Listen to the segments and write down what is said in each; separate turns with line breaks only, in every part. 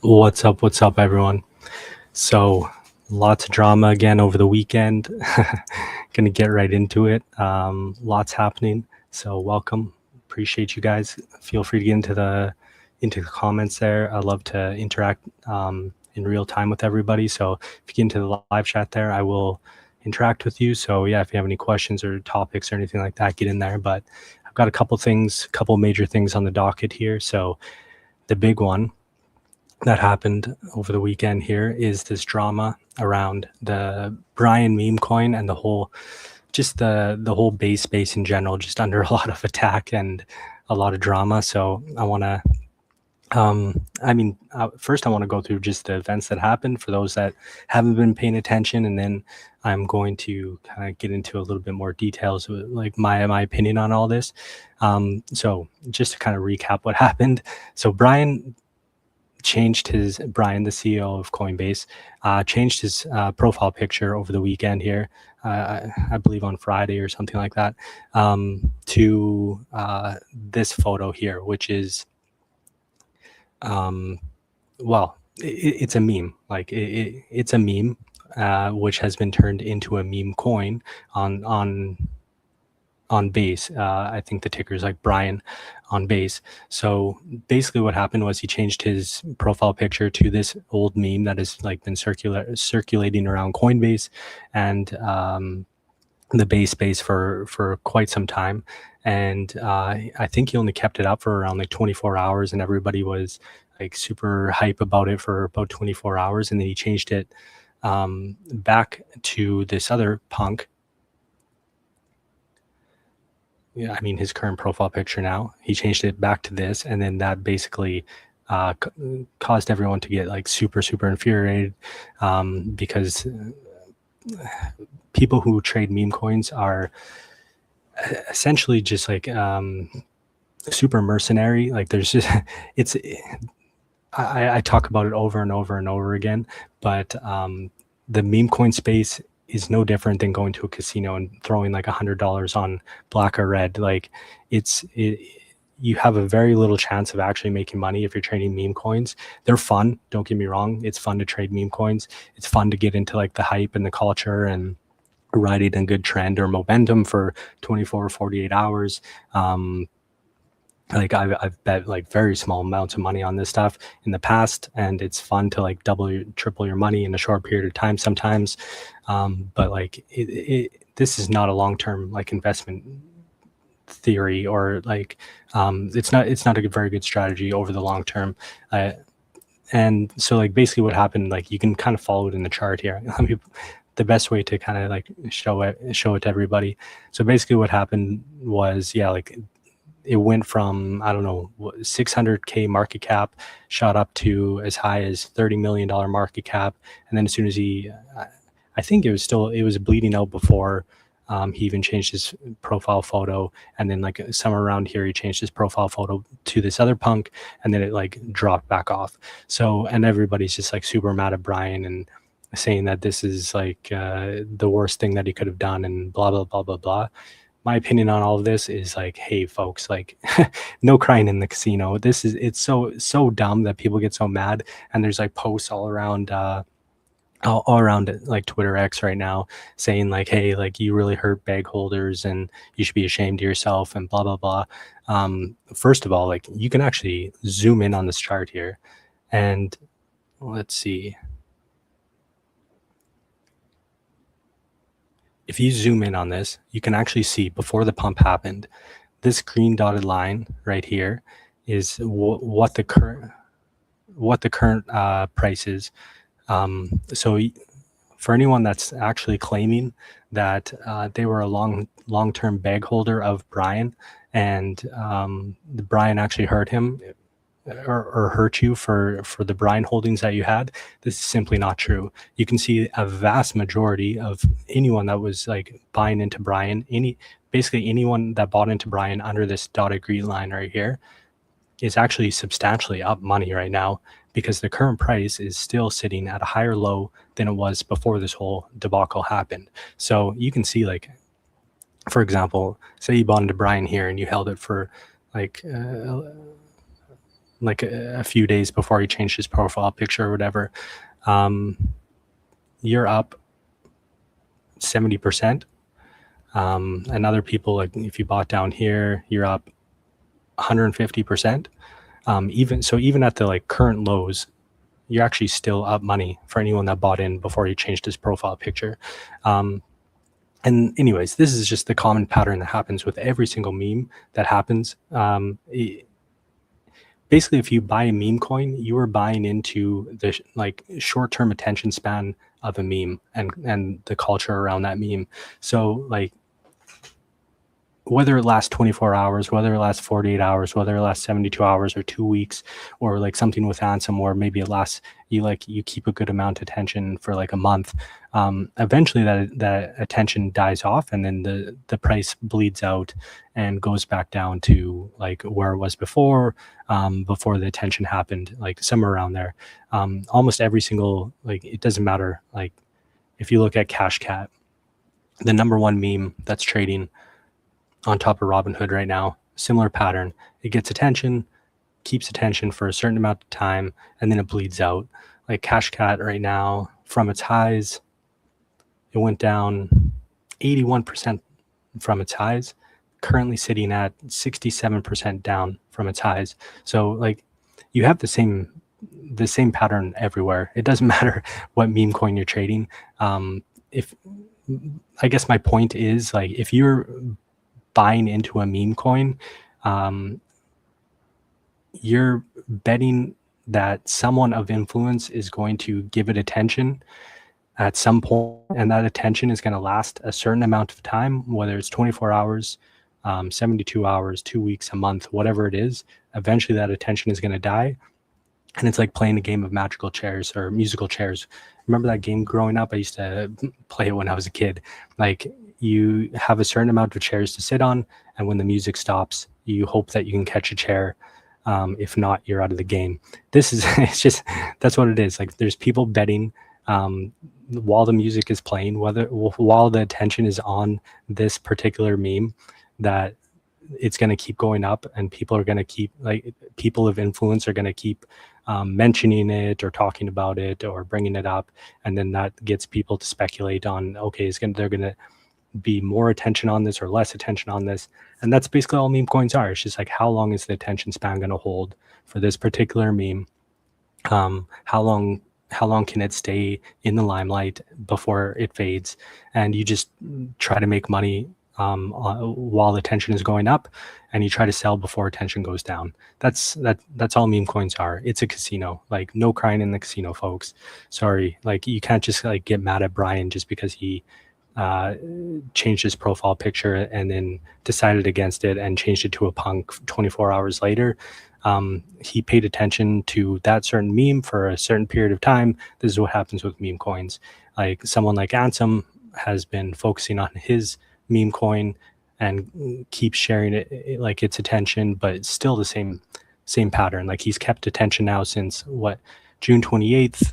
What's up, everyone? So, lots of drama again over the weekend. Gonna get right into it. Lots happening. So, welcome. Appreciate you guys. Feel free to get into the comments there. I love to interact in real time with everybody. So, if you get into the live chat there, I will interact with you. So, yeah, if you have any questions or topics or anything like that, get in there. But I've got a couple major things on the docket here. So, the big one that happened over the weekend here is this drama around the Brian meme coin and the whole base space in general, just under a lot of attack and a lot of drama. So I want to first I want to go through just the events that happened for those that haven't been paying attention, and then I'm going to kind of get into a little bit more details, like my opinion on all this. So just to kind of recap what happened. So Brian, the CEO of Coinbase, changed his profile picture over the weekend here, I believe on Friday or something like that, to this photo here, which is, it's a meme. Like it's a meme, which has been turned into a meme coin on base. I think the ticker is like Brian on base. So basically what happened was he changed his profile picture to this old meme that has like been circulating around Coinbase and the base space for quite some time. And I think he only kept it up for around like 24 hours, and everybody was like super hype about it for about 24 hours. And then he changed it back to this other punk. Yeah, I mean, his current profile picture now, he changed it back to this, and then that basically caused everyone to get like super infuriated, because people who trade meme coins are essentially just like super mercenary. Like there's just it's I talk about it over and over and over again, but the meme coin space is no different than going to a casino and throwing like $100 on black or red. Like you have a very little chance of actually making money if you're trading meme coins. They're fun, don't get me wrong. It's fun to trade meme coins. It's fun to get into like the hype and the culture and riding a good trend or momentum for 24 or 48 hours. Like I've bet like very small amounts of money on this stuff in the past, and it's fun to like triple your money in a short period of time sometimes. But like this is not a long-term like investment theory, or like it's not a very good strategy over the long term. And so like basically what happened, like you can kind of follow it in the chart here. The best way to kind of like show it to everybody. So basically what happened was, yeah, like it went from, I don't know, 600K market cap, shot up to as high as $30 million market cap. And then as soon as I think it was bleeding out before he even changed his profile photo. And then like somewhere around here, he changed his profile photo to this other punk, and then it like dropped back off. So, and everybody's just like super mad at Brian and saying that this is like the worst thing that he could have done and blah, blah, blah, blah, blah. My opinion on all of this is like, hey folks, like no crying in the casino. It's so dumb that people get so mad, and there's like posts all around like Twitter X right now saying like, hey, like you really hurt bag holders and you should be ashamed of yourself and blah blah blah. First of all, like you can actually zoom in on this chart here, and let's see. If you zoom in on this, you can actually see before the pump happened, this green dotted line right here is what the current price is. So for anyone that's actually claiming that they were a long-term bag holder of Brian, and Brian actually hurt him or hurt you for the Brian holdings that you had, this is simply not true. You can see a vast majority of anyone that was like buying into Brian, basically anyone that bought into Brian under this dotted green line right here is actually substantially up money right now, because the current price is still sitting at a higher low than it was before this whole debacle happened. So you can see, like, for example, say you bought into Brian here and you held it for like like a few days before he changed his profile picture or whatever, you're up 70%. And other people, like if you bought down here, you're up 150%. Even at the like current lows, you're actually still up money for anyone that bought in before he changed his profile picture. And anyways, this is just the common pattern that happens with every single meme that happens. Basically, if you buy a meme coin, you are buying into the like short-term attention span of a meme and the culture around that meme. So like, whether it lasts 24 hours, whether it lasts 48 hours, whether it lasts 72 hours or 2 weeks, or like something with Ansem where maybe it lasts, you keep a good amount of attention for like a month. Eventually that attention dies off, and then the price bleeds out and goes back down to like where it was before the attention happened, like somewhere around there. Almost every single, like, it doesn't matter. Like if you look at Cash Cat, the number one meme that's trading on top of Robinhood right now, similar pattern. It gets attention, keeps attention for a certain amount of time, and then it bleeds out. Like Cash Cat right now, from its highs, it went down 81% from its highs, currently sitting at 67% down from its highs. So like, you have the same pattern everywhere. It doesn't matter what meme coin you're trading. If I guess my point is, like, if you're buying into a meme coin, you're betting that someone of influence is going to give it attention at some point, and that attention is going to last a certain amount of time, whether it's 24 hours, 72 hours, 2 weeks, a month, whatever it is. Eventually that attention is going to die. And it's like playing a game of magical chairs or musical chairs. Remember that game growing up? I used to play it when I was a kid. Like, you have a certain amount of chairs to sit on, and when the music stops, you hope that you can catch a chair. If not, you're out of the game. This is, it's just, that's what it is. Like, there's people betting while the music is playing, while the attention is on this particular meme, that it's going to keep going up, and people are going to keep, like, people of influence are going to keep mentioning it or talking about it or bringing it up, and then that gets people to speculate on, okay, they're going to be more attention on this or less attention on this. And that's basically all meme coins are. It's just like, how long is the attention span going to hold for this particular meme? How long can it stay in the limelight before it fades? And you just try to make money while attention is going up, and you try to sell before attention goes down. That's all meme coins are. It's a casino. Like, no crying in the casino, folks. Sorry. Like, you can't just like get mad at Brian just because he changed his profile picture and then decided against it and changed it to a punk 24 hours later. He paid attention to that certain meme for a certain period of time. This is what happens with meme coins. Like, someone like Ansem has been focusing on his meme coin and keeps sharing it like its attention, but it's still the same pattern. Like, he's kept attention now since June 28th,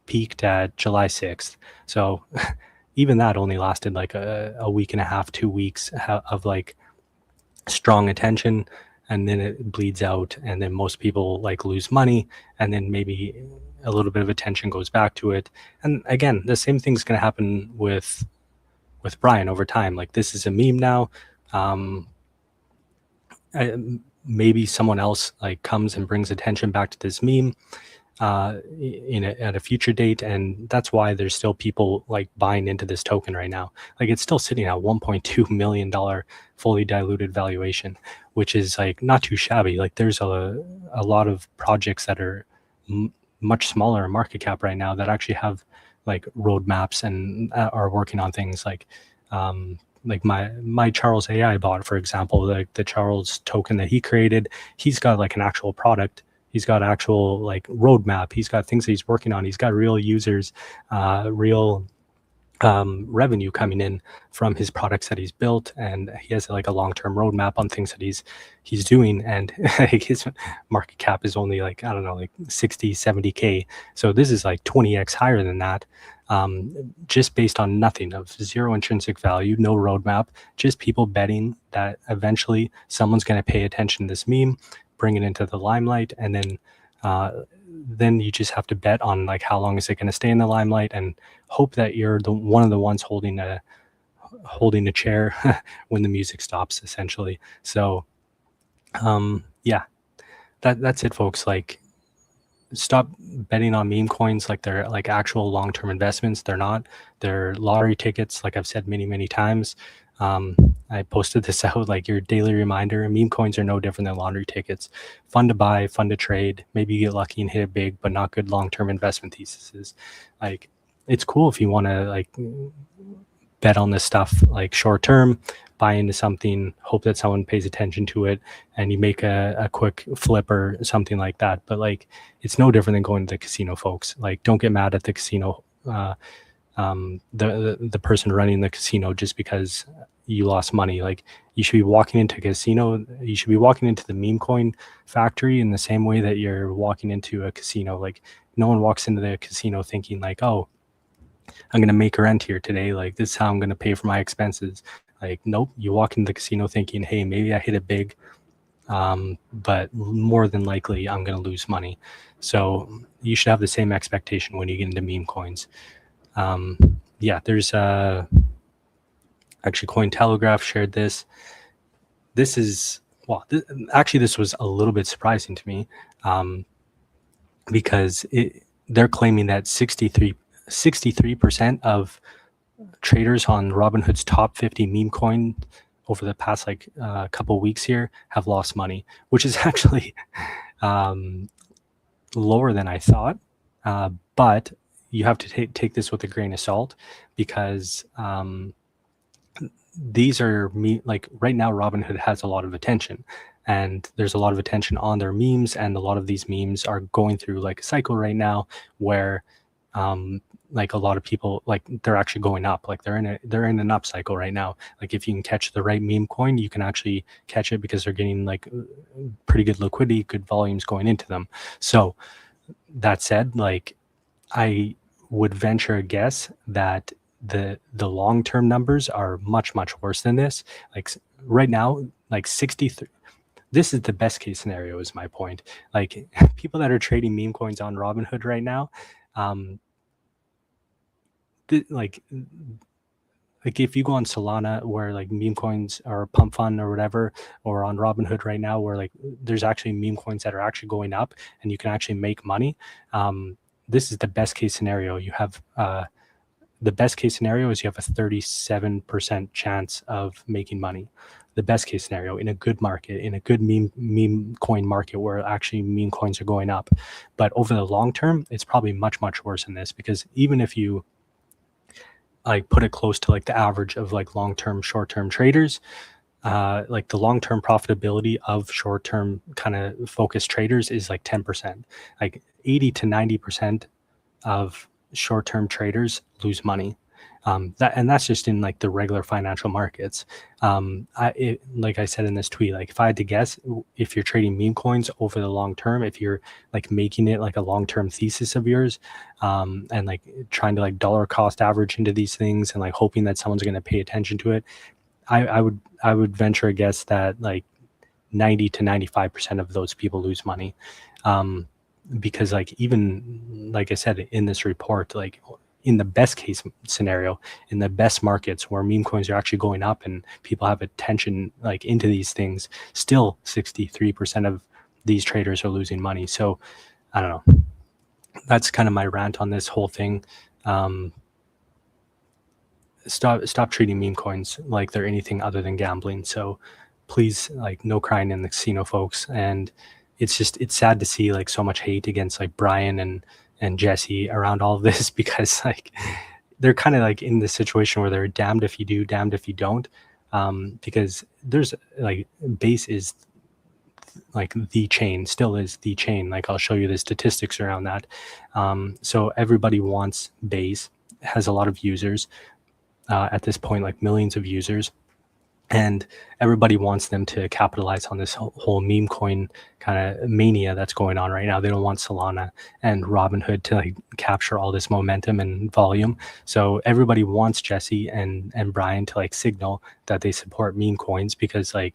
peaked at July 6th. So even that only lasted like a week and a half, 2 weeks of like strong attention, and then it bleeds out, and then most people like lose money, and then maybe a little bit of attention goes back to it. And again, the same thing's going to happen with Brian over time. Like, this is a meme now. Maybe someone else like comes and brings attention back to this meme at a future date, and that's why there's still people like buying into this token right now. Like, it's still sitting at $1.2 million fully diluted valuation, which is like not too shabby. Like, there's a lot of projects that are much smaller in market cap right now that actually have like roadmaps and are working on things like my Charles AI bot, for example, like the Charles token that he created. He's got like an actual product. He's got actual like roadmap. He's got things that he's working on. He's got real users, real revenue coming in from his products that he's built, and he has like a long-term roadmap on things that he's doing. And his market cap is only like, I don't know, like 60, 70K. So this is like 20x higher than that, just based on nothing, of zero intrinsic value, no roadmap, just people betting that eventually someone's going to pay attention to this meme, bring it into the limelight, and then you just have to bet on like how long is it going to stay in the limelight, and hope that you're one of the ones holding a chair when the music stops, essentially. So yeah, that's it, folks. Like, stop betting on meme coins like they're like actual long-term investments. They're not. They're lottery tickets, like I've said many times. I posted this out, like your daily reminder. Meme coins are no different than lottery tickets. Fun to buy, fun to trade. Maybe you get lucky and hit it big, but not good long-term investment theses. Like, it's cool if you want to like bet on this stuff like short term, buy into something, hope that someone pays attention to it, and you make a quick flip or something like that. But like, it's no different than going to the casino, folks. Like, don't get mad at the casino, the person running the casino, just because you lost money. Like, you should be walking into a casino, you should be walking into the meme coin factory in the same way that you're walking into a casino. Like, no one walks into the casino thinking like, oh, I'm going to make rent here today. Like, this is how I'm going to pay for my expenses. Like, nope. You walk into the casino thinking, hey, maybe I hit it big, but more than likely I'm going to lose money. So you should have the same expectation when you get into meme coins. Yeah, there's actually Cointelegraph shared this. This is, well, actually this was a little bit surprising to me, because they're claiming that 63% of traders on Robinhood's top 50 meme coin over the past like couple weeks here have lost money, which is actually lower than I thought. But you have to take this with a grain of salt, because these are like right now Robinhood has a lot of attention, and there's a lot of attention on their memes, and a lot of these memes are going through like a cycle right now where like a lot of people, like, they're actually going up. Like, they're in an up cycle right now. Like, if you can catch the right meme coin, you can actually catch it, because they're getting like pretty good liquidity, good volumes going into them. So that said, like, I would venture a guess that the long-term numbers are much worse than this. Like, right now, like 63, this is the best case scenario, is my point. Like, people that are trading meme coins on Robinhood right now, like if you go on Solana, where like meme coins or pump fund or whatever, or on Robinhood right now, where like there's actually meme coins that are actually going up and you can actually make money, this is the best case scenario. You have the best case scenario is you have a 37% chance of making money. The best case scenario in a good market, in a good meme coin market where actually meme coins are going up. But over the long term, it's probably much worse than this, because even if you like put it close to like the average of like long-term, short-term traders, like the long-term profitability of short-term kind of focused traders is like 10%. Like 80 to 90% of short-term traders lose money. That's just in like the regular financial markets. Like I said in this tweet, like if I had to guess, if you're trading meme coins over the long term, if you're like making it like a long-term thesis of yours, and like trying to like dollar cost average into these things and like hoping that someone's going to pay attention to it, I would venture a guess that like 90 to 95% of those people lose money. Because like, even like I said in this report, like in the best case scenario, in the best markets where meme coins are actually going up and people have attention like into these things, still 63% of these traders are losing money. So I don't know. That's kind of my rant on this whole thing. Stop treating meme coins like they're anything other than gambling. So please, like, no crying in the casino, folks. And it's sad to see like so much hate against like Brian and Jesse around all of this, because like they're kind of like in this situation where they're damned if you do, damned if you don't, because there's like Base is like the chain, still is the chain. Like, I'll show you the statistics around that. So everybody wants Base, has a lot of users at this point, like millions of users. And everybody wants them to capitalize on this whole meme coin kind of mania that's going on right now. They don't want Solana and Robinhood to like capture all this momentum and volume. So everybody wants Jesse and Brian to like signal that they support meme coins, because like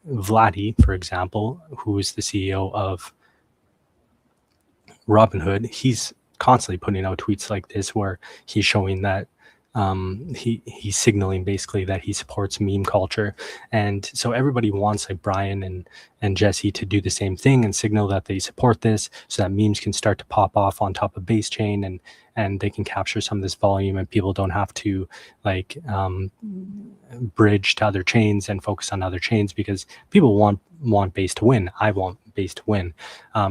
Vladdy, for example, who is the CEO of Robinhood, he's constantly putting out tweets like this where he's showing that he's signaling basically that he supports meme culture. And so everybody wants like Brian and Jesse to do the same thing and signal that they support this so that memes can start to pop off on top of base chain, and they can capture some of this volume, and people don't have to like bridge to other chains and focus on other chains, because people want base to win. I want base to win.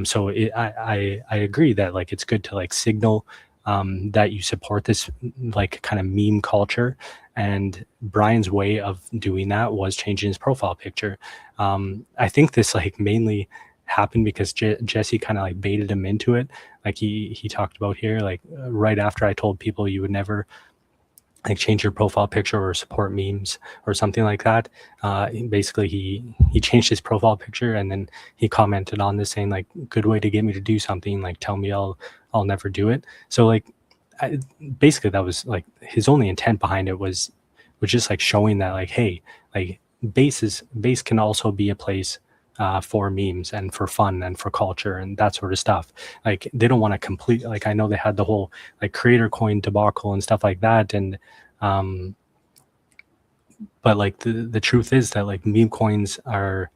So I agree that like it's good to like signal that you support this like kind of meme culture. And Brian's way of doing that was changing his profile picture. I think this like mainly happened because Jesse kind of like baited him into it. Like he talked about here, like right after I told people you would never like change your profile picture or support memes or something like that. Basically he changed his profile picture, and then he commented on this saying like, good way to get me to do something, like tell me I'll never do it. So like basically that was like his only intent behind it was just like showing that like, hey, like base can also be a place for memes and for fun and for culture and that sort of stuff. Like they don't want to complete, like I know they had the whole like creator coin debacle and stuff like that, and but like the truth is that like meme coins are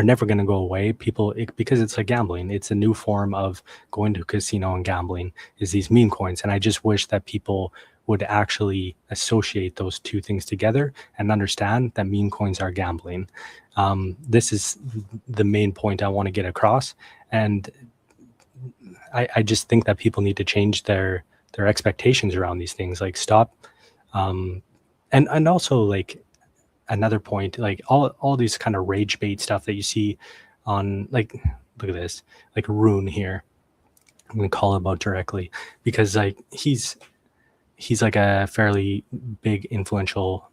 never going to go away. Because it's like gambling, it's a new form of going to a casino and gambling, is these meme coins. And I just wish that people would actually associate those two things together and understand that meme coins are gambling. This is the main point I want to get across. And I just think that people need to change their expectations around these things. Like stop. And also like another point, like all these kind of rage bait stuff that you see on, like, look at this, like Rune here. I'm going to call him out directly because like he's like a fairly big influential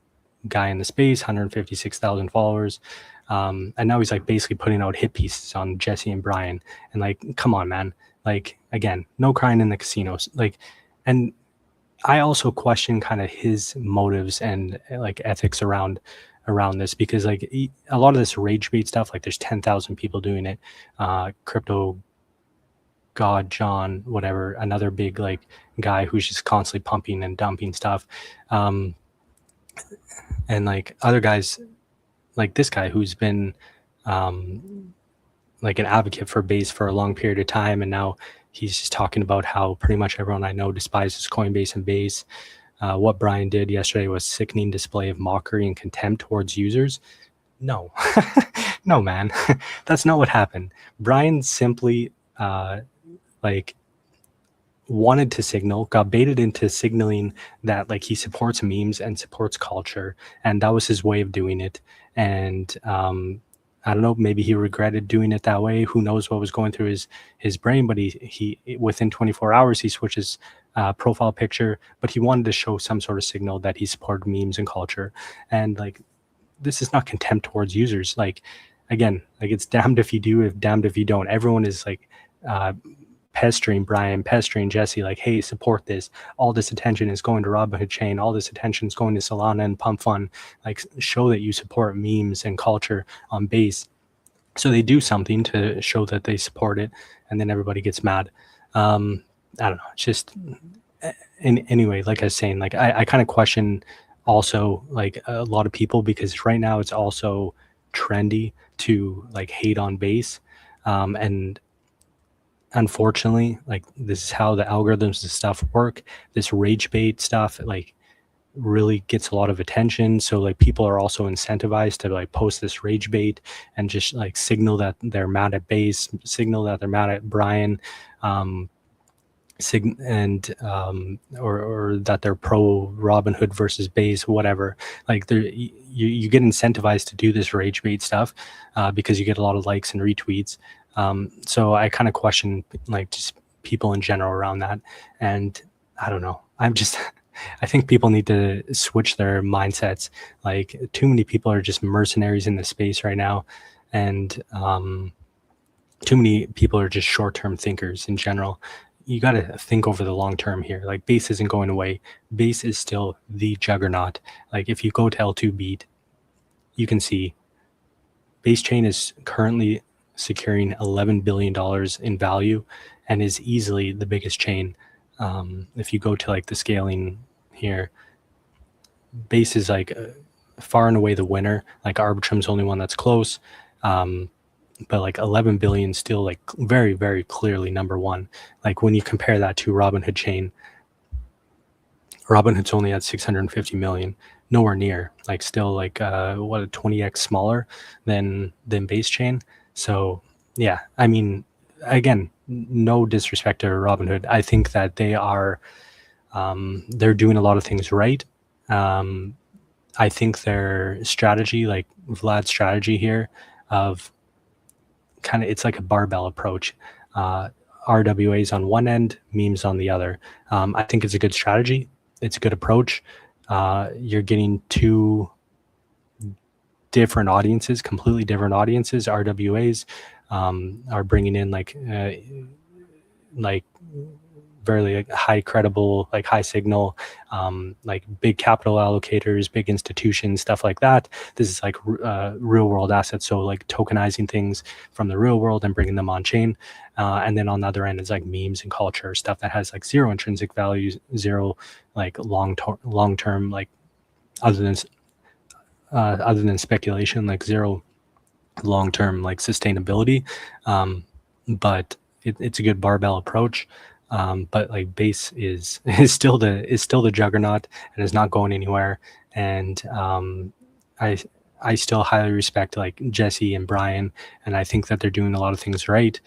guy in the space, 156,000 followers. And now he's like basically putting out hit pieces on Jesse and Brian. And like, come on, man. Like, again, no crying in the casinos. Like, and I also question kind of his motives and like ethics around this, because like a lot of this rage bait stuff, like there's 10,000 people doing it. Crypto God John, whatever, another big like guy who's just constantly pumping and dumping stuff. And like other guys like this guy who's been like an advocate for base for a long period of time, and now he's just talking about how pretty much everyone I know despises Coinbase and base. What Brian did yesterday was sickening display of mockery and contempt towards users. No, no, man, that's not what happened. Brian simply like wanted to signal, got baited into signaling that like he supports memes and supports culture, and that was his way of doing it. And I don't know, maybe he regretted doing it that way. Who knows what was going through his brain, but he within 24 hours, he switched his profile picture, but he wanted to show some sort of signal that he supported memes and culture. And like, this is not contempt towards users. Like, again, like it's damned if you do, if damned if you don't. Everyone is like pestering Brian, pestering Jesse, like, hey, support this. All this attention is going to Robinhood chain. All this attention is going to Solana and Pump Fund. Like, show that you support memes and culture on base. So they do something to show that they support it, and then everybody gets mad. I don't know. It's just, anyway, like I was saying, like I kind of question also like a lot of people, because right now it's also trendy to like hate on base. And unfortunately, like this is how the algorithms and stuff work. This rage bait stuff like really gets a lot of attention. So like people are also incentivized to like post this rage bait and just like signal that they're mad at base, signal that they're mad at Brian, or that they're pro Robinhood versus base, whatever. Like you get incentivized to do this rage bait stuff because you get a lot of likes and retweets. So I kind of question like just people in general around that. And I don't know, I think people need to switch their mindsets. Like too many people are just mercenaries in the space right now. And too many people are just short-term thinkers in general. You got to think over the long term here. Like base isn't going away. Base is still the juggernaut. Like if you go to L2 beat, you can see Base Chain is currently securing $11 billion in value and is easily the biggest chain. If you go to like the scaling here, Base is like far and away the winner. Like Arbitrum's the only one that's close. But like 11 billion still like very, very clearly number one. Like when you compare that to Robinhood chain, Robinhood's only at 650 million, nowhere near, like still like what, a 20x smaller than Base Chain. So yeah, I mean, again, no disrespect to Robinhood. I think that they are they're doing a lot of things right. I think their strategy, like Vlad's strategy here of kind of, it's like a barbell approach. RWAs on one end, memes on the other. I think it's a good strategy. It's a good approach. You're getting two different audiences, completely different audiences. RWAs are bringing in like very like high credible, like high signal, like big capital allocators, big institutions, stuff like that. This is like real world assets. So like tokenizing things from the real world and bringing them on chain. And then on the other end is like memes and culture, stuff that has like zero intrinsic value, zero like long term, like other than speculation, like zero long term like sustainability. But it's a good barbell approach. But like Base is still the juggernaut and is not going anywhere. And I still highly respect like Jesse and Brian, and I think that they're doing a lot of things right.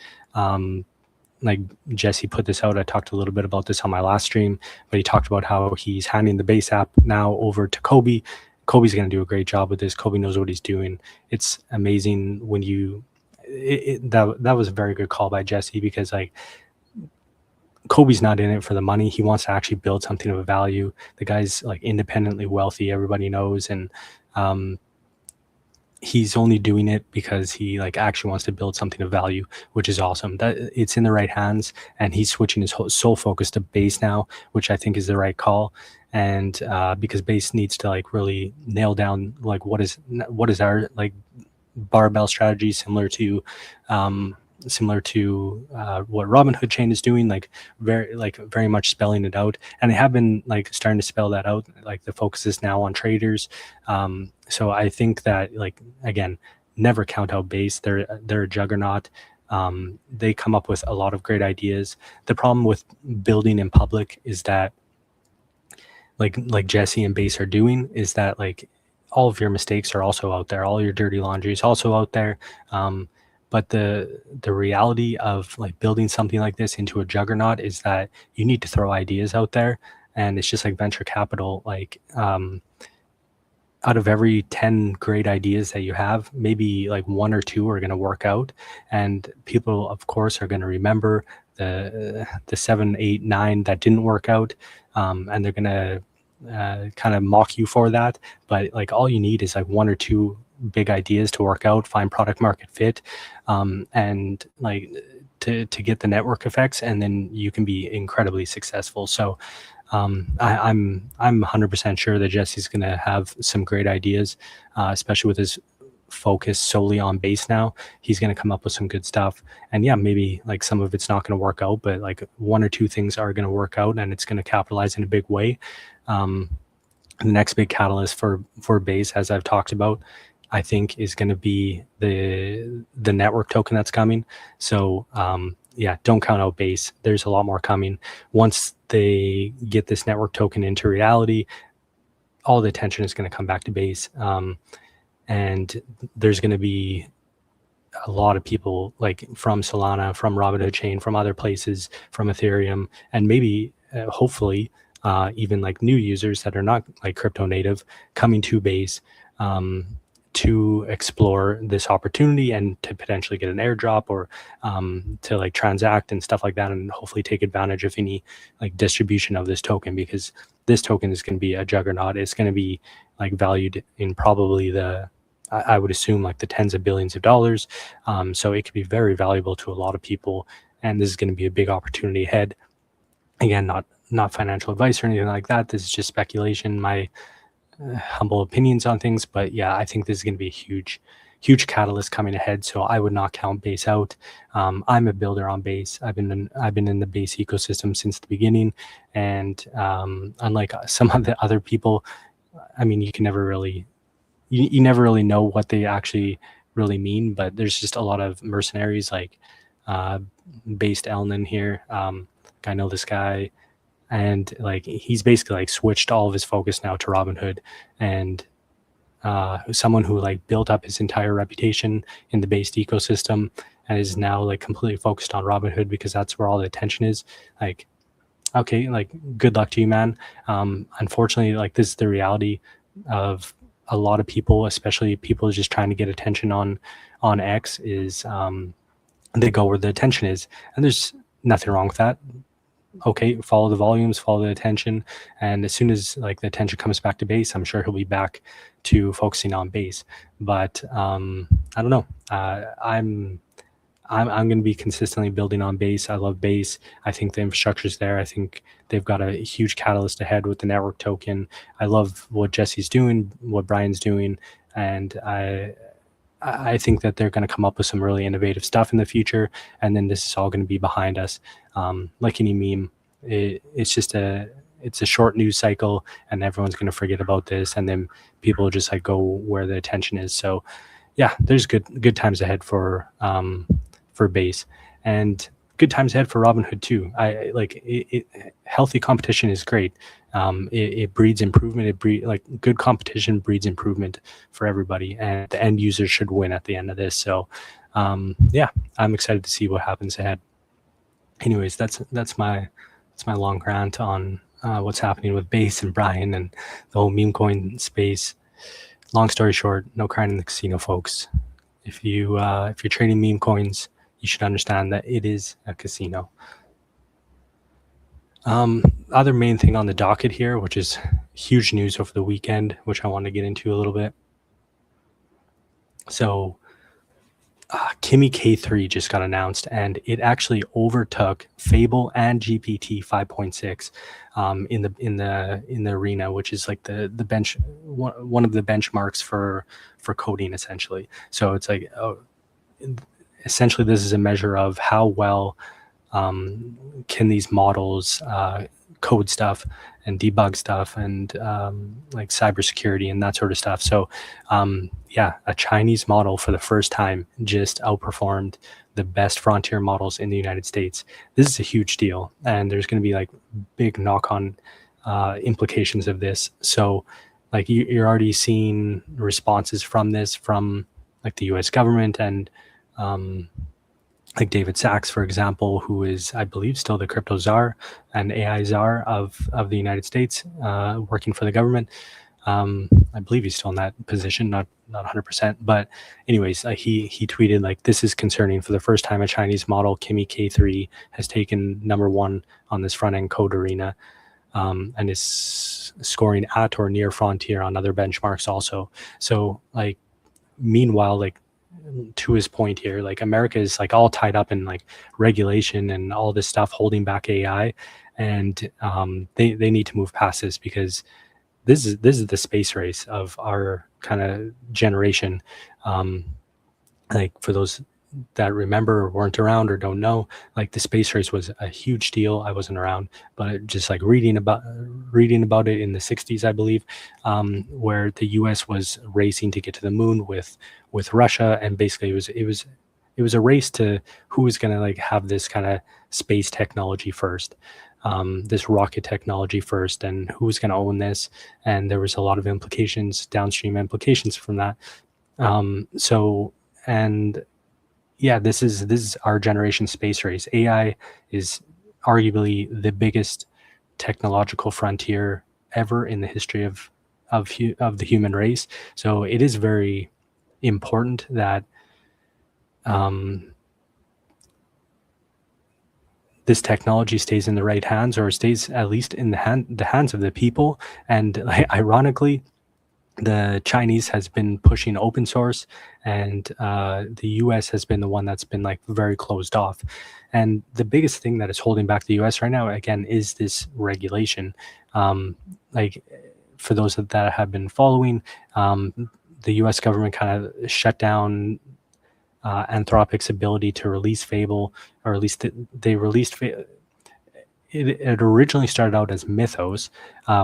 Like Jesse put this out. I talked a little bit about this on my last stream, but he talked about how he's handing the Base app now over to Kobe. Kobe's going to do a great job with this. Kobe knows what he's doing. It's amazing when you that was a very good call by Jesse, because like Kobe's not in it for the money. He wants to actually build something of a value. The guy's like independently wealthy, everybody knows, and he's only doing it because he like actually wants to build something of value, which is awesome. That it's in the right hands, and he's switching his whole sole focus to Base now, which I think is the right call. And because Base needs to like really nail down like what is our like barbell strategy, similar to what Robinhood chain is doing, like very much spelling it out. And they have been like starting to spell that out. Like the focus is now on traders. So I think that, like, again, never count out Base. They're a juggernaut. They come up with a lot of great ideas. The problem with building in public is that like Jesse and Base are doing, is that like all of your mistakes are also out there. All your dirty laundry is also out there. But the reality of like building something like this into a juggernaut is that you need to throw ideas out there. And it's just like venture capital. Like out of every 10 great ideas that you have, maybe like one or two are going to work out. And people, of course, are going to remember the 7, 8, 9 that didn't work out. And they're going to kind of mock you for that. But like all you need is like one or two big ideas to work out, find product market fit, and like to get the network effects, and then you can be incredibly successful. So I'm 100% sure that Jesse's going to have some great ideas, especially with his focus solely on Base now. He's going to come up with some good stuff. And yeah, maybe like some of it's not going to work out, but like one or two things are going to work out, and it's going to capitalize in a big way. The next big catalyst for Base, as I've talked about, I think is going to be the network token that's coming. So yeah, don't count out Base. There's a lot more coming. Once they get this network token into reality, all the attention is going to come back to Base. And there's going to be a lot of people like from Solana, from Robinhood chain, from other places, from Ethereum, and maybe hopefully even like new users that are not like crypto native coming to Base to explore this opportunity and to potentially get an airdrop, or to like transact and stuff like that, and hopefully take advantage of any like distribution of this token, because this token is going to be a juggernaut. It's going to be like valued in probably I would assume like the tens of billions of dollars. So it could be very valuable to a lot of people, and this is going to be a big opportunity ahead. Again, not financial advice or anything like that. This is just speculation, my humble opinions on things. But yeah, I think this is going to be a huge, huge catalyst coming ahead. So I would not count Base out. I'm a builder on Base. I've been in the Base ecosystem since the beginning, and unlike some of the other people, I mean, you can never really you never really know what they actually really mean, but there's just a lot of mercenaries like Based Elnan here. I know this guy, and like he's basically like switched all of his focus now to Robinhood, and someone who like built up his entire reputation in the Based ecosystem and is now like completely focused on Robinhood because that's where all the attention is. Like, okay, like good luck to you, man. Unfortunately, like this is the reality of a lot of people, especially people just trying to get attention on X, is they go where the attention is, and there's nothing wrong with that. Okay, follow the volumes, follow the attention, and as soon as like the attention comes back to Base, I'm sure he'll be back to focusing on Base. But I don't know. I'm going to be consistently building on Base. I love Base. I think the infrastructure's there. I think they've got a huge catalyst ahead with the network token. I love what Jesse's doing, what Brian's doing, and I think that they're going to come up with some really innovative stuff in the future, and then this is all going to be behind us. Like any meme, it's a short news cycle, and everyone's going to forget about this, and then people just like go where the attention is. So, yeah, there's good times ahead for Base, and good times ahead for Robinhood too. I like it. Healthy competition is great. It breeds improvement. Good competition breeds improvement for everybody, and the end user should win at the end of this. So, yeah, I'm excited to see what happens ahead. Anyways, that's my long rant on what's happening with Base and Brian and the whole meme coin space. Long story short, no crying in the casino, folks. If you're trading meme coins, you should understand that it is a casino. Other main thing on the docket here, which is huge news over the weekend, which I want to get into a little bit. So KIMI-K3 just got announced, and it actually overtook Fable and GPT 5.6 in the arena, which is like one of the benchmarks for coding, essentially. So it's like essentially this is a measure of how well can these models code stuff and debug stuff and like cybersecurity and that sort of stuff. So yeah, a Chinese model for the first time just outperformed the best frontier models in the United States. This is a huge deal, and there's going to be like big knock-on implications of this. So like you're already seeing responses from this from like the US government and like David Sachs, for example, who is, I believe, still the crypto czar and AI czar of the United States, working for the government. I believe he's still in that position, not 100%. But anyways, he tweeted like, this is concerning. For the first time, a Chinese model, KIMI-K3, has taken #1 on this front-end code arena, and is scoring at or near frontier on other benchmarks also. So like, meanwhile, like, to his point here, like America is like all tied up in like regulation and all this stuff holding back AI, and they need to move past this, because this is the space race of our kind of generation. Like for those that remember or weren't around or don't know, like the space race was a huge deal. I wasn't around, but just like reading about it in the 60s, I believe, where the US was racing to get to the moon with Russia, and basically it was a race to who was going to like have this kind of space technology first, this rocket technology first, and who was going to own this. And there was a lot of downstream implications from that. So, and yeah, this is our generation space race. AI is arguably the biggest technological frontier ever in the history of the human race. So it is very important that this technology stays in the right hands, or stays at least in the hands of the people. And like, ironically, the Chinese has been pushing open source, and the US has been the one that's been like very closed off. And the biggest thing that is holding back the US right now, again, is this regulation. Like for those that have been following, the U.S. government kind of shut down Anthropic's ability to release Fable, or at least they released. It originally started out as Mythos,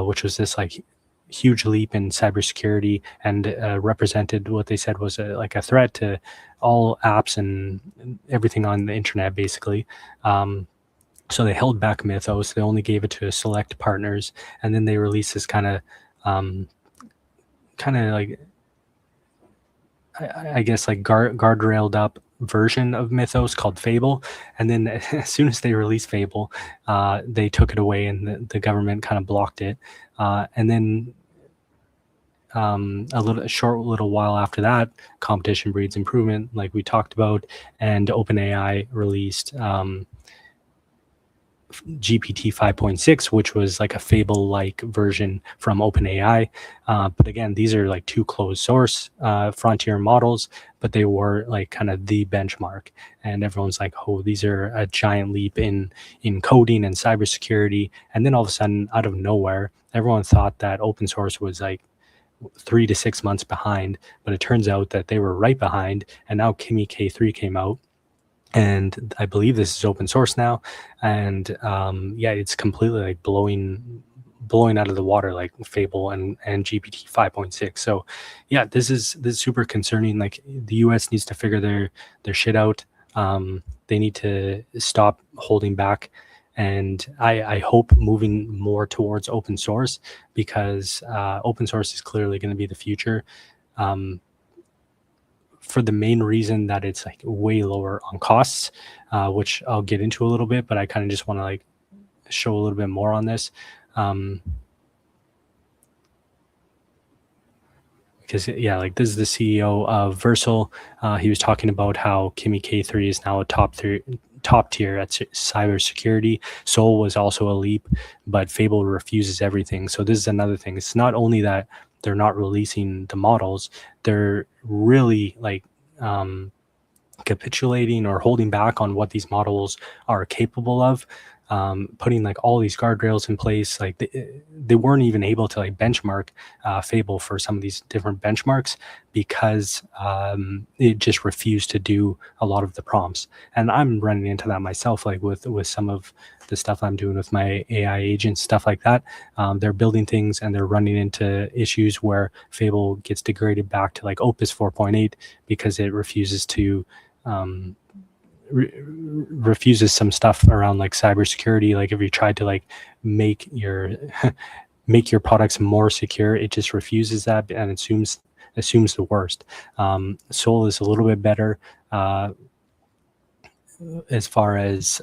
which was this like huge leap in cybersecurity, and represented what they said was like a threat to all apps and everything on the internet, basically. So they held back Mythos. They only gave it to select partners, and then they released this kind of like, I guess like guardrailed up version of Mythos called Fable. And then as soon as they released Fable, they took it away, and the government kind of blocked it. And then a short little while after that, competition breeds improvement, like we talked about, and OpenAI released GPT-5.6, which was like a Fable-like version from OpenAI. But again, these are like two closed source frontier models, but they were like kind of the benchmark. And everyone's like, oh, these are a giant leap in coding and cybersecurity. And then all of a sudden, out of nowhere, everyone thought that open source was like 3 to 6 months behind, but it turns out that they were right behind. And now KIMI-K3 came out, and I believe this is open source now, and yeah, it's completely like blowing out of the water, like Fable and GPT 5.6. So yeah, this is super concerning. Like the US needs to figure their shit out. They need to stop holding back, and I hope moving more towards open source, because open source is clearly going to be the future. For the main reason that it's like way lower on costs, which I'll get into a little bit, but I kind of just want to like show a little bit more on this. Because yeah, like this is the CEO of Versal. He was talking about how KIMI-K3 is now a top tier at cybersecurity. Sol was also a leap, but Fable refuses everything. So this is another thing. It's not only that they're not releasing the models, they're really like capitulating or holding back on what these models are capable of, putting like all these guardrails in place. Like they weren't even able to like benchmark Fable for some of these different benchmarks, because it just refused to do a lot of the prompts. And I'm running into that myself, like with some of the stuff I'm doing with my AI agents, stuff like that. They're building things and they're running into issues where Fable gets degraded back to like Opus 4.8 because it refuses to refuses some stuff around like cybersecurity. Like if you tried to like make your products more secure, it just refuses that and assumes the worst. Sol is a little bit better as far as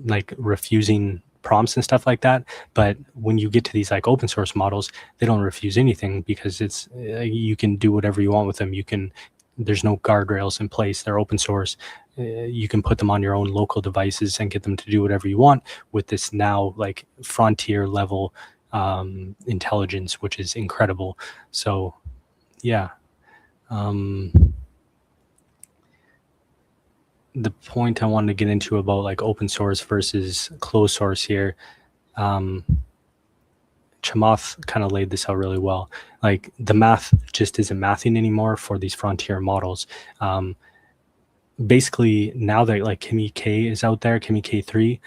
like refusing prompts and stuff like that, but when you get to these like open source models, they don't refuse anything, because it's you can do whatever you want with them. There's no guardrails in place. They're open source. You can put them on your own local devices and get them to do whatever you want with this now like frontier level intelligence, which is incredible. So yeah, the point I wanted to get into about like open source versus closed source here, Chamath kind of laid this out really well. Like the math just isn't mathing anymore for these frontier models. Basically, now that like KIMI-K is out there, KIMI-K3,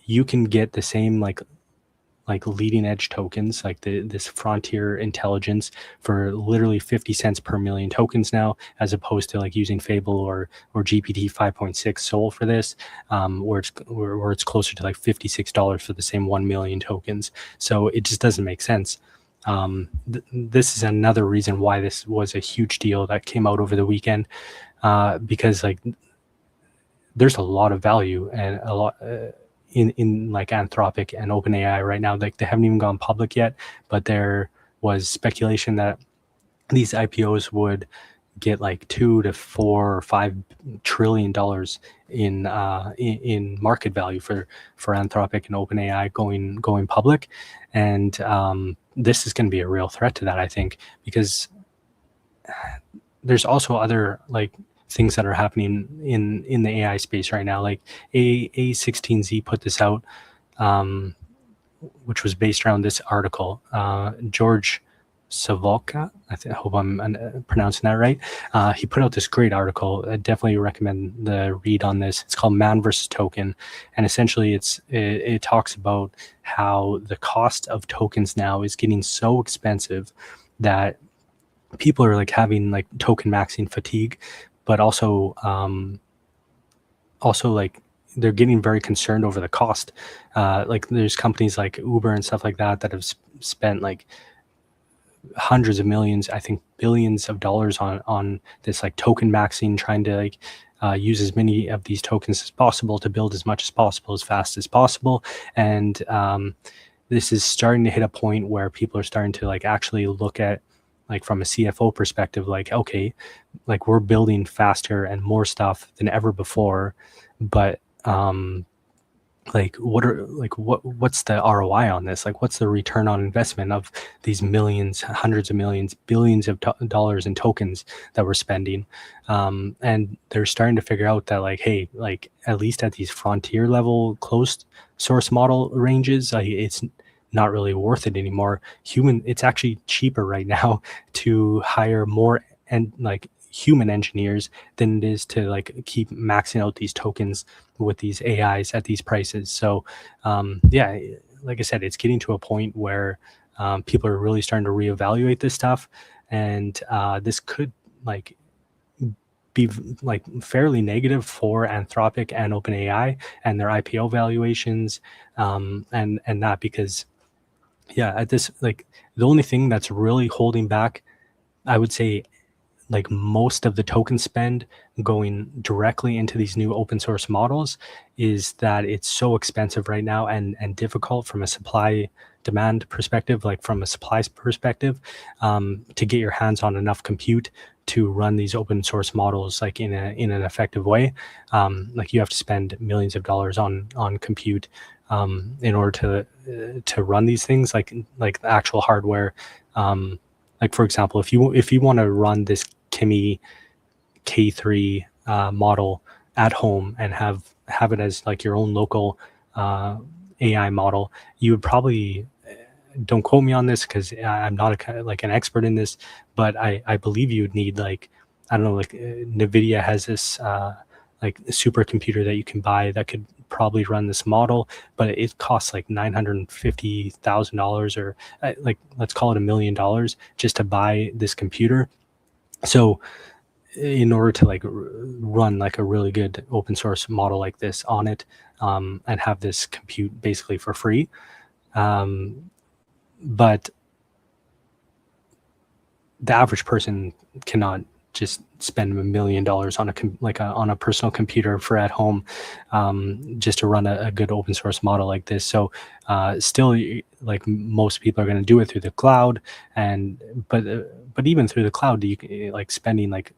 you can get the same like leading edge tokens, like this frontier intelligence, for literally 50 cents per million tokens now, as opposed to like using Fable or GPT 5.6 Sol for this, where it's closer to like $56 for the same 1 million tokens. So it just doesn't make sense. This is another reason why this was a huge deal that came out over the weekend, because like there's a lot of value and a lot in like Anthropic and OpenAI right now. Like they haven't even gone public yet, but there was speculation that these IPOs would get like $2 to $4 or $5 trillion in market value for Anthropic and OpenAI going public, and this is going to be a real threat to that, I think, because there's also other like things that are happening in the AI space right now. Like A16Z put this out, which was based around this article. George Savoca. I hope I'm pronouncing that right. He put out this great article. I definitely recommend the read on this. It's called Man versus Token, and essentially it talks about how the cost of tokens now is getting so expensive that people are like having like token maxing fatigue, but also like they're getting very concerned over the cost. Like there's companies like Uber and stuff like that have spent like hundreds of millions, I think billions of dollars on this like token maxing, trying to like use as many of these tokens as possible to build as much as possible, as fast as possible. And this is starting to hit a point where people are starting to like actually look at, like from a CFO perspective, like, okay, like we're building faster and more stuff than ever before, but like what's the ROI on this? Like what's the return on investment of these millions, hundreds of millions, billions of dollars in tokens that we're spending? And they're starting to figure out that like, hey, like at least at these frontier level closed source model ranges, it's not really worth it anymore. It's actually cheaper right now to hire more and like human engineers than it is to like keep maxing out these tokens with these AIs at these prices. So yeah, like I said, it's getting to a point where people are really starting to reevaluate this stuff, and this could like be like fairly negative for Anthropic and OpenAI and their IPO valuations, and that because yeah, at this, like the only thing that's really holding back, I would say, like most of the token spend going directly into these new open source models is that it's so expensive right now and difficult from a supply demand perspective, like from a supply perspective, to get your hands on enough compute to run these open source models like in an effective way. Like you have to spend millions of dollars on compute in order to run these things, like the actual hardware. Like for example, if you want to run this KIMI-K3 model at home and have it as like your own local AI model, you would probably, don't quote me on this because I'm not like an expert in this, but I believe you would need like, I don't know, like NVIDIA has this like supercomputer that you can buy that could probably run this model, but it costs like $950,000 or like let's call it $1 million just to buy this computer. So in order to like run like a really good open source model like this on it, and have this compute basically for free, but the average person cannot just spend $1 million on on a personal computer for at home, just to run a good open source model like this. So still, like most people are going to do it through the cloud, but even through the cloud, you like spending like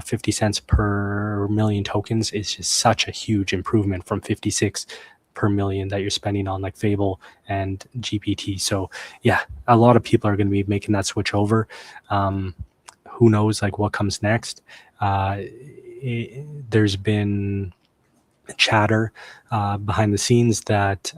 50 cents per million tokens is just such a huge improvement from 56 per million that you're spending on like Fable and GPT. So yeah, a lot of people are going to be making that switch over. Who knows like what comes next? There's been chatter behind the scenes that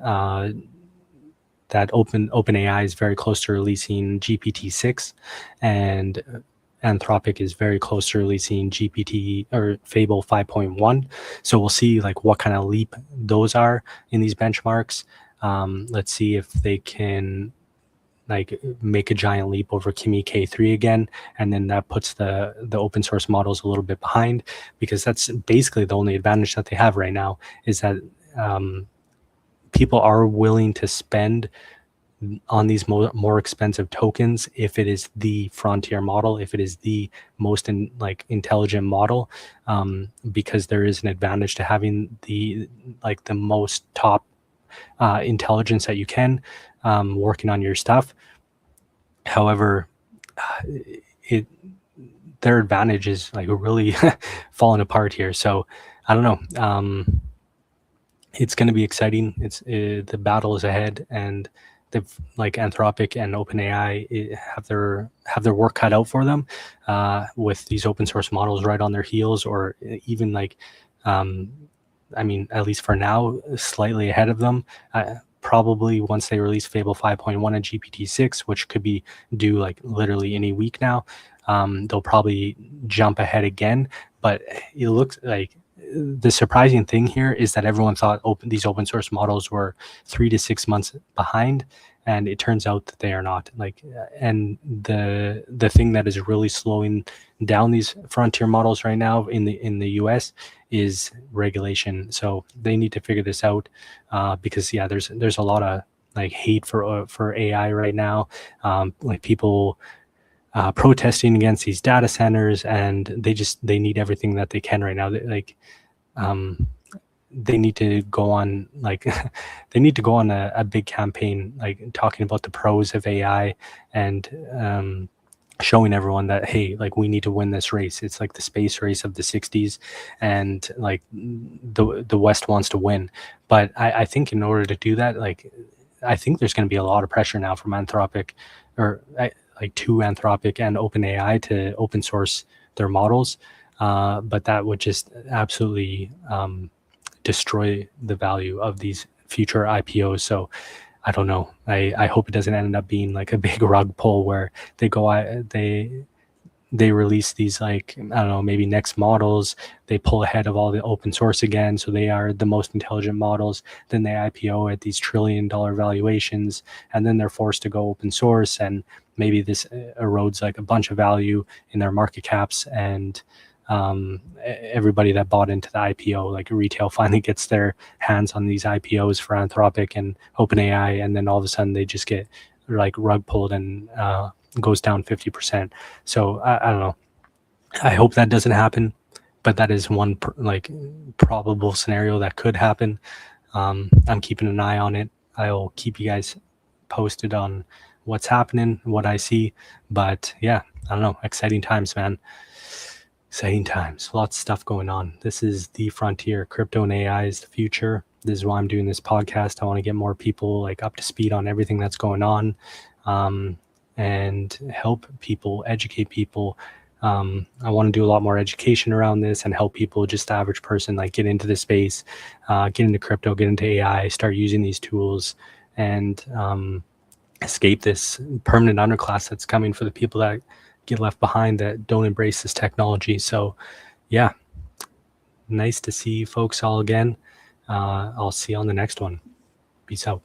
OpenAI is very close to releasing GPT-6, and Anthropic is very close to releasing GPT or Fable 5.1. So we'll see like what kind of leap those are in these benchmarks. Let's see if they can like make a giant leap over KIMI-K3 again, and then that puts the open source models a little bit behind, because that's basically the only advantage that they have right now, is that people are willing to spend on these more expensive tokens if it is the frontier model, if it is the most intelligent model, because there is an advantage to having the most top intelligence that you can working on your stuff. However, their advantage is like really falling apart here. So I don't know. It's going to be exciting. The battle is ahead, and they've like Anthropic and OpenAI have their work cut out for them with these open source models right on their heels, or even like I mean, at least for now, slightly ahead of them. probably once they release Fable 5.1 and GPT-6, which could be due like literally any week now, they'll probably jump ahead again. But it looks like the surprising thing here is that everyone thought these open source models were 3 to 6 months behind, and it turns out that they are not. Like, and the thing that is really slowing down these frontier models right now in the US is regulation. So they need to figure this out, because yeah, there's a lot of like hate for AI right now, like people protesting against these data centers, and they need everything that they can right now. They need to go on like they need to go on a big campaign, like talking about the pros of AI, and showing everyone that, hey, like we need to win this race. It's like the space race of the 60s, and like the West wants to win. But I think in order to do that, like I think there's going to be a lot of pressure now from Anthropic, to Anthropic and OpenAI to open source their models. But that would just absolutely destroy the value of these future IPOs. So I don't know. I hope it doesn't end up being like a big rug pull where they release these, like, I don't know, maybe next models, they pull ahead of all the open source again, so they are the most intelligent models, then they IPO at these $1 trillion valuations, and then they're forced to go open source, and maybe this erodes like a bunch of value in their market caps, and everybody that bought into the IPO, like retail, finally gets their hands on these IPOs for Anthropic and OpenAI, and then all of a sudden they just get like rug pulled and goes down 50%. So I don't know. I hope that doesn't happen, but that is one probable scenario that could happen. I'm keeping an eye on it. I'll keep you guys posted on what's happening, what I see. But yeah, I don't know. Exciting times, man. Exciting times. Lots of stuff going on. This is the frontier. Crypto and AI is the future. This is why I'm doing this podcast. I want to get more people like up to speed on everything that's going on, and help people, educate people. I want to do a lot more education around this and help people, just the average person, like get into the space, get into crypto, get into AI, start using these tools, and escape this permanent underclass that's coming for the people that get left behind, that don't embrace this technology. So yeah, nice to see you folks all again. I'll see you on the next one. Peace out.